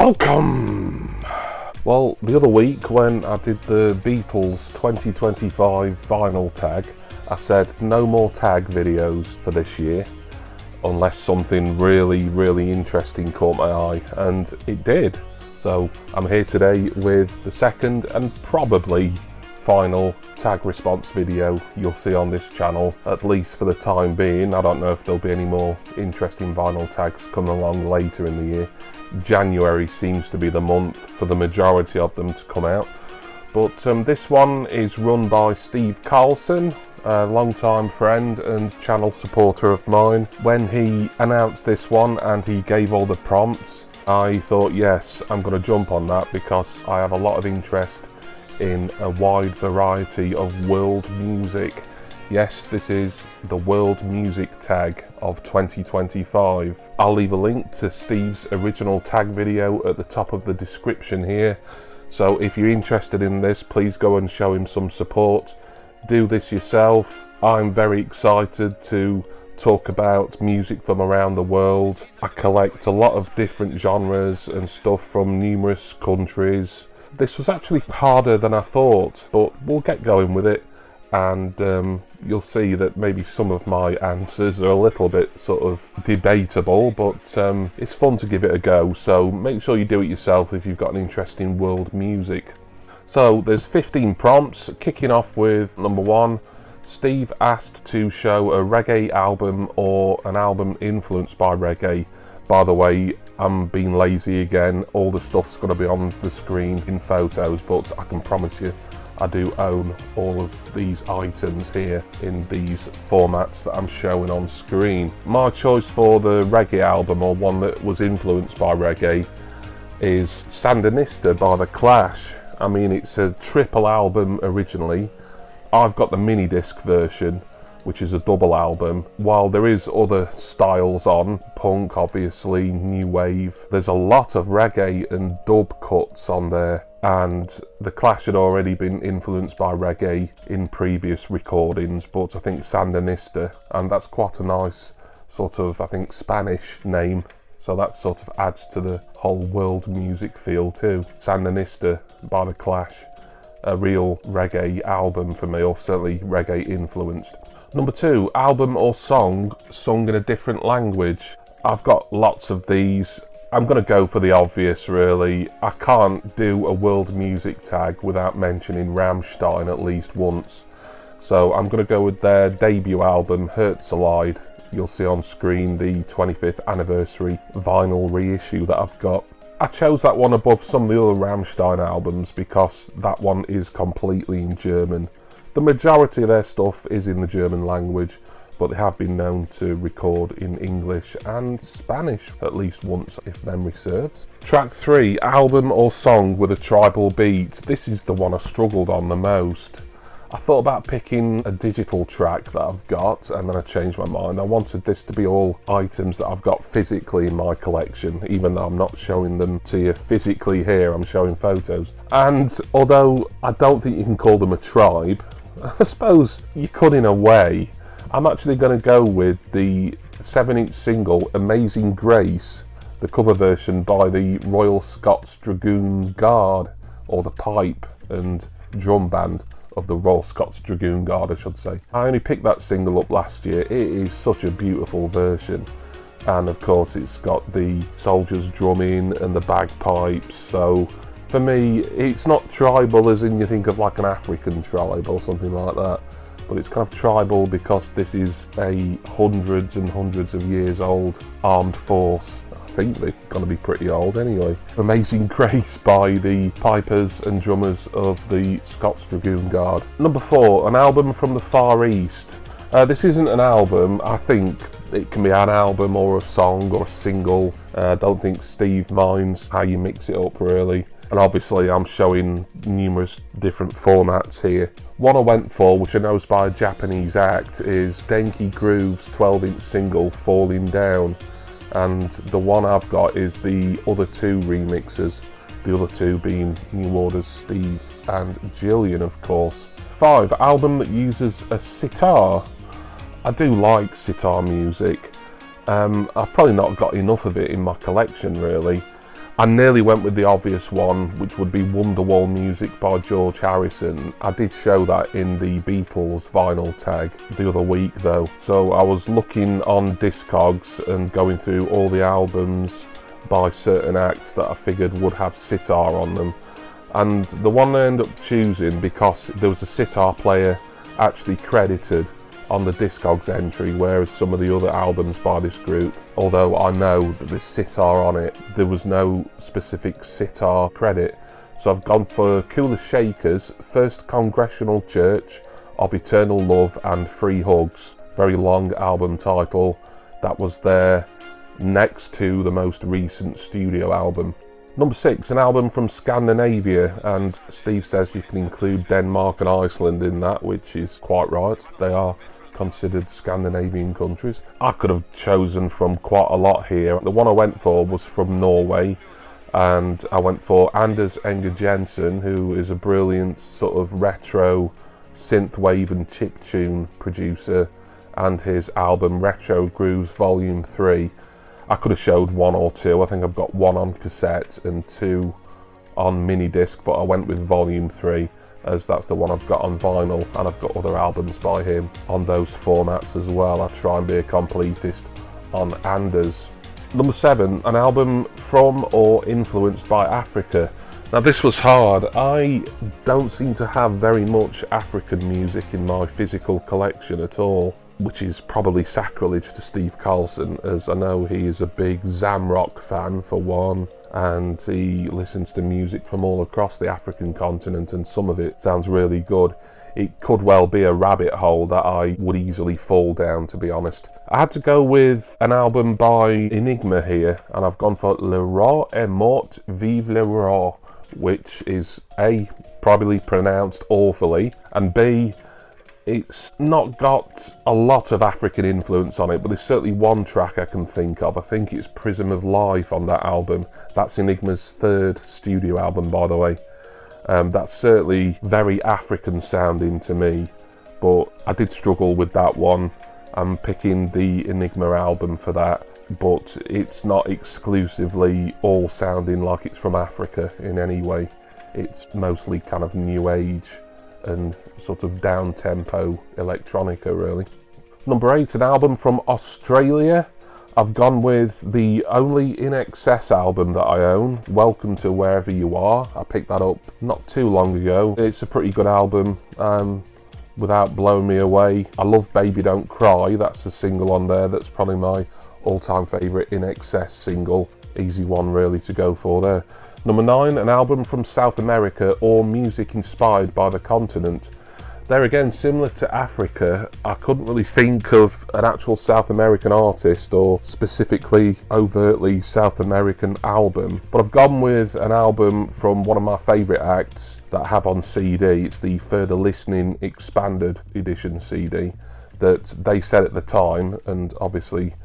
Welcome! Well, the other week when I did the Beatles 2025 vinyl tag, I said no more tag videos for this year unless something really interesting caught my eye, and it did. So I'm here today with the second and probably final tag response video you'll see on this channel, at least for the time being. I don't know if there'll be any more interesting vinyl tags coming along later in the year. January seems to be the month for the majority of them to come out, but this one is run by Steve Carlson, a long-time friend and channel supporter of mine. When he announced this one and he gave all the prompts, I thought, yes, I'm going to jump on that because I have a lot of interest in a wide variety of world music. Yes, this is the world music tag of 2025. I'll leave a link to Steve's original tag video at the top of the description here. So if you're interested in this, please go and show him some support. Do this yourself. I'm very excited to talk about music from around the world. I collect a lot of different genres and stuff from numerous countries. This was actually harder than I thought, but we'll get going with it, and you'll see that maybe some of my answers are a little bit sort of debatable, but it's fun to give it a go, so make sure you do it yourself if you've got an interest in world music. So there's 15 prompts, kicking off with number 1. Steve asked to show a reggae album or an album influenced by reggae. By the way, I'm being lazy again. All the stuff's going to be on the screen in photos, but I can promise you I do own all of these items here in these formats that I'm showing on screen. My choice for the reggae album, or one that was influenced by reggae, is Sandinista by The Clash. I mean, it's a triple album originally. I've got the mini disc version, which is a double album. While there is other styles on, punk obviously, new wave, there's a lot of reggae and dub cuts on there, and The Clash had already been influenced by reggae in previous recordings, but I think Sandinista, and that's quite a nice sort of, I think, Spanish name, so that sort of adds to the whole world music feel too. Sandinista by The Clash, a real reggae album for me, or certainly reggae influenced. Number 2, album or song sung in a different language. I've got lots of these. I'm going to go for the obvious, really. I can't do a world music tag without mentioning Rammstein at least once. So I'm going to go with their debut album, Herzeleid. You'll see on screen the 25th anniversary vinyl reissue that I've got. I chose that one above some of the other Rammstein albums because that one is completely in German. The majority of their stuff is in the German language, but they have been known to record in English and Spanish at least once, if memory serves. Track 3, album or song with a tribal beat. This is the one I struggled on the most. I thought about picking a digital track that I've got, and then I changed my mind. I wanted this to be all items that I've got physically in my collection, even though I'm not showing them to you physically here, I'm showing photos. And although I don't think you can call them a tribe, I suppose you could in a way, I'm actually going to go with the 7-inch single Amazing Grace, the cover version by the Royal Scots Dragoon Guard, or the pipe and drum band of the Royal Scots Dragoon Guard, I should say. I only picked that single up last year. It is such a beautiful version, and of course it's got the soldiers drumming and the bagpipes, so for me it's not tribal as in you think of like an African tribe or something like that, but it's kind of tribal because this is a hundreds and hundreds of years old armed force. I think they're going to be pretty old anyway. Amazing Grace by the pipers and drummers of the Scots Dragoon Guard. Number 4, an album from the Far East. This isn't an album. I think it can be an album or a song or a single. I don't think Steve minds how you mix it up really. And obviously I'm showing numerous different formats here. One I went for, which I know is by a Japanese act, is Denki Groove's 12-inch single Falling Down. And the one I've got is the other 2 remixes, the other 2 being New Order's Steve and Jillian, of course. 5, album that uses a sitar. I do like sitar music. I've probably not got enough of it in my collection really. I nearly went with the obvious one, which would be Wonderwall Music by George Harrison. I did show that in the Beatles vinyl tag the other week though. So I was looking on Discogs and going through all the albums by certain acts that I figured would have sitar on them. And the one I ended up choosing, because there was a sitar player actually credited on the Discogs entry, whereas some of the other albums by this group, although I know that there's sitar on it, there was no specific sitar credit. So I've gone for Cooler Shakers' First Congregational Church of Eternal Love and Free Hugs. Very long album title. That was there next to the most recent studio album. Number 6, an album from Scandinavia, and Steve says you can include Denmark and Iceland in that, which is quite right. They are considered Scandinavian countries. I could have chosen from quite a lot here. The one I went for was from Norway, and I went for Anders Enger Jensen, who is a brilliant sort of retro synthwave and chiptune producer, and his album Retro Grooves Volume 3. I could have showed one or two. I think I've got one on cassette and two on mini disc, but I went with Volume 3 as that's the one I've got on vinyl, and I've got other albums by him on those formats as well. I try and be a completist on Anders. Number 7, an album from or influenced by Africa. Now this was hard. I don't seem to have very much African music in my physical collection at all, which is probably sacrilege to Steve Carlson, as I know he is a big Zamrock fan for one, and he listens to music from all across the African continent, and some of it sounds really good. It could well be a rabbit hole that I would easily fall down, to be honest. I had to go with an album by Enigma here, and I've gone for Le Roi est mort, vive le roi, which is A, probably pronounced awfully, and B, it's not got a lot of African influence on it, but there's certainly one track I can think of. I think it's Prism of Life on that album. That's Enigma's 3rd studio album, by the way. That's certainly very African sounding to me, but I did struggle with that one. I'm picking the Enigma album for that, but it's not exclusively all sounding like it's from Africa in any way. It's mostly kind of new age and sort of down-tempo electronica, really. Number 8, an album from Australia. I've gone with the only In Excess album that I own, Welcome to Wherever You Are. I picked that up not too long ago. It's a pretty good album, without blowing me away. I love Baby Don't Cry, that's a single on there that's probably my all-time favourite In Excess single. Easy one really to go for there. Number 9, an album from South America or music inspired by the continent. There again, similar to Africa, I couldn't really think of an actual South American artist or specifically overtly South American album, but I've gone with an album from one of my favourite acts that I have on CD. It's the Further Listening Expanded Edition CD that they said at the time, and obviously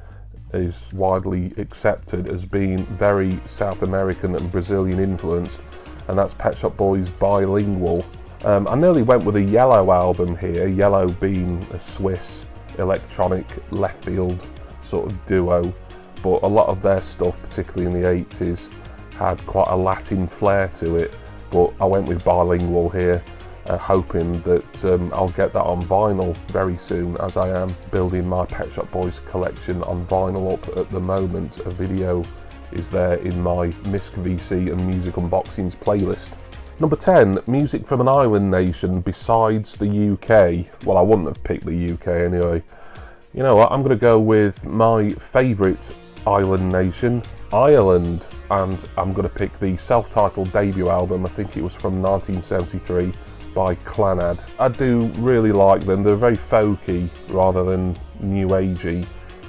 is widely accepted as being very South American and Brazilian influenced, and that's Pet Shop Boys' Bilingual. I nearly went with a Yellow album here, Yellow being a Swiss electronic left field sort of duo, but a lot of their stuff, particularly in the 80s, had quite a Latin flair to it, but I went with Bilingual here, hoping that I'll get that on vinyl very soon, as I am building my Pet Shop Boys collection on vinyl up at the moment. A video is there in my Misc VC and Music Unboxings playlist. Number 10, music from an island nation besides the UK. Well, I wouldn't have picked the UK anyway. You know what, I'm going to go with my favourite island nation, Ireland, and I'm going to pick the self-titled debut album. I think it was from 1973 by Clannad. I do really like them. They're very folky rather than new agey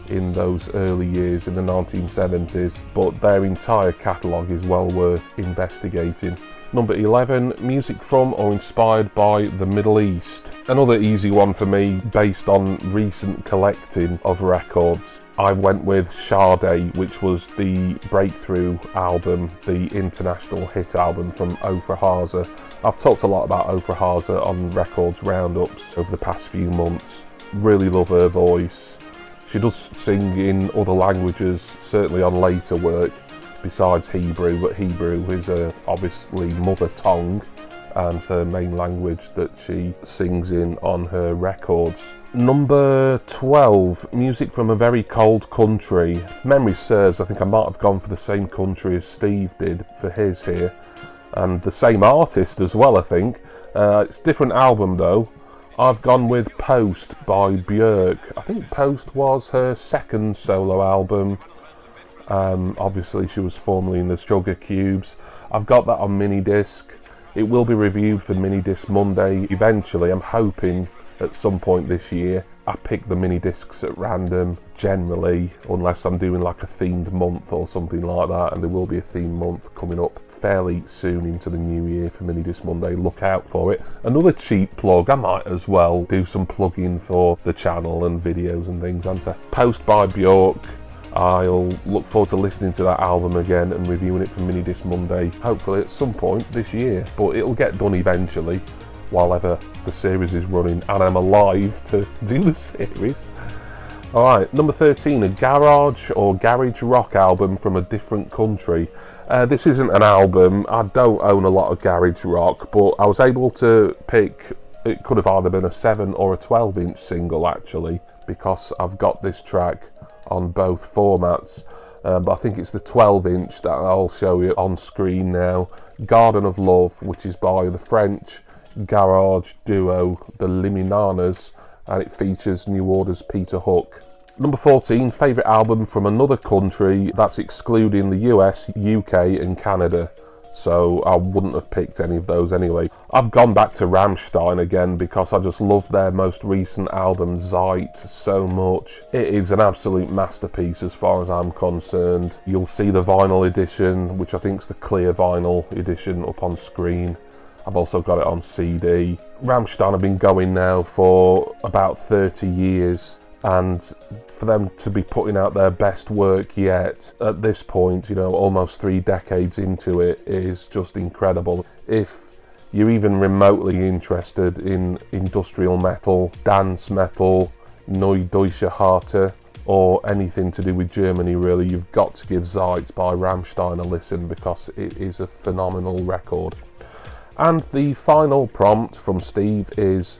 in those early years in the 1970s, but their entire catalogue is well worth investigating. Number 11, music from or inspired by the Middle East. Another easy one for me based on recent collecting of records. I went with Sade, which was the breakthrough album, the international hit album from Ofra Haza. I've talked a lot about Ofra Haza on Records Roundups over the past few months. Really love her voice. She does sing in other languages, certainly on later work, besides Hebrew, but Hebrew is obviously mother tongue and her main language that she sings in on her records. Number 12, music from a very cold country. If memory serves, I think I might have gone for the same country as Steve did for his here, and the same artist as well, I think. It's a different album though. I've gone with Post by Björk. I think Post was her second solo album. Obviously she was formerly in the Sugar Cubes. I've got that on mini disc. It will be reviewed for Mini Disc Monday eventually. I'm hoping at some point this year. I pick the mini discs at random generally, unless I'm doing like a themed month or something like that, and there will be a themed month coming up fairly soon into the new year for Mini Disc Monday. Look out for it. Another cheap plug, I might as well do some plugging for the channel and videos and things. And to Post by Björk, I'll look forward to listening to that album again and reviewing it for Mini Disc Monday, hopefully at some point this year, but it'll get done eventually while ever the series is running and I'm alive to do the series. Alright, number 13, a garage or garage rock album from a different country. This isn't an album. I don't own a lot of garage rock, but I was able to pick, it could have either been a 7 or a 12-inch single actually, because I've got this track on both formats, but I think it's the 12-inch that I'll show you on screen now. Garden of Love, which is by the French garage duo the Liminanas, and it features New Order's Peter Hook. Number 14, favourite album from another country, that's excluding the US, UK and Canada, so I wouldn't have picked any of those anyway. I've gone back to Rammstein again because I just love their most recent album Zeit so much. It is an absolute masterpiece as far as I'm concerned. You'll see the vinyl edition, which I think is the clear vinyl edition, up on screen. I've also got it on CD. Rammstein have been going now for about 30 years, and for them to be putting out their best work yet at this point, you know, almost 3 decades into it, is just incredible. If you're even remotely interested in industrial metal, dance metal, Neue Deutsche Harte, or anything to do with Germany really, you've got to give Zeit by Rammstein a listen because it is a phenomenal record. And the final prompt from Steve is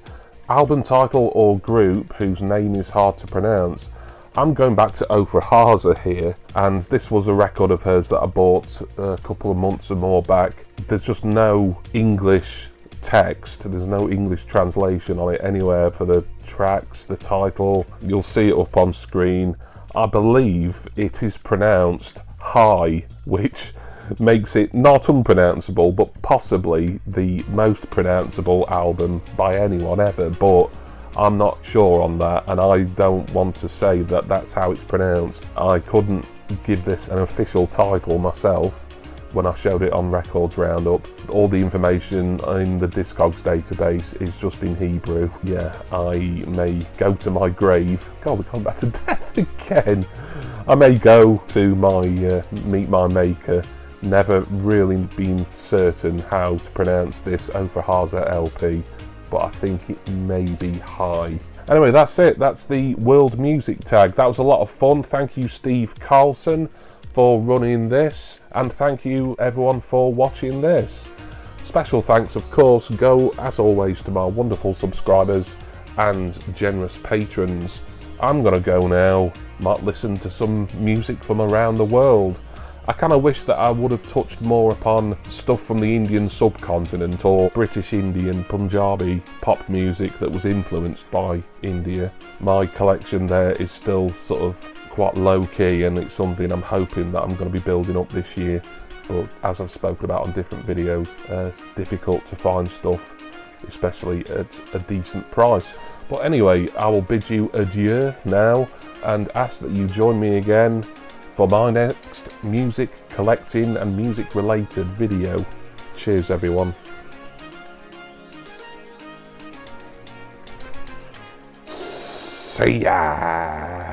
album title or group whose name is hard to pronounce. I'm going back to Ofra Haza here, and this was a record of hers that I bought a couple of months or more back. There's just no English text, there's no English translation on it anywhere for the tracks, the title. You'll see it up on screen. I believe it is pronounced High, which makes it not unpronounceable, but possibly the most pronounceable album by anyone ever, but I'm not sure on that, and I don't want to say that that's how it's pronounced. I couldn't give this an official title myself when I showed it on Records Roundup. All the information in the Discogs database is just in Hebrew. Yeah, I may go to my grave. God, we're going back to death again. I may go to my meet my maker. Never really been certain how to pronounce this Ofra Haza LP, but I think it may be High. Anyway, that's it. That's the World Music Tag. That was a lot of fun. Thank you, Steve Carlson, for running this, and thank you everyone for watching this. Special thanks, of course, go as always to my wonderful subscribers and generous patrons. I'm gonna go now, might listen to some music from around the world. I kind of wish that I would have touched more upon stuff from the Indian subcontinent or British Indian Punjabi pop music that was influenced by India. My collection there is still sort of quite low key, and it's something I'm hoping that I'm going to be building up this year, but as I've spoken about on different videos, it's difficult to find stuff, especially at a decent price. But anyway, I will bid you adieu now and ask that you join me again for my next music collecting and music related video. Cheers everyone. See ya!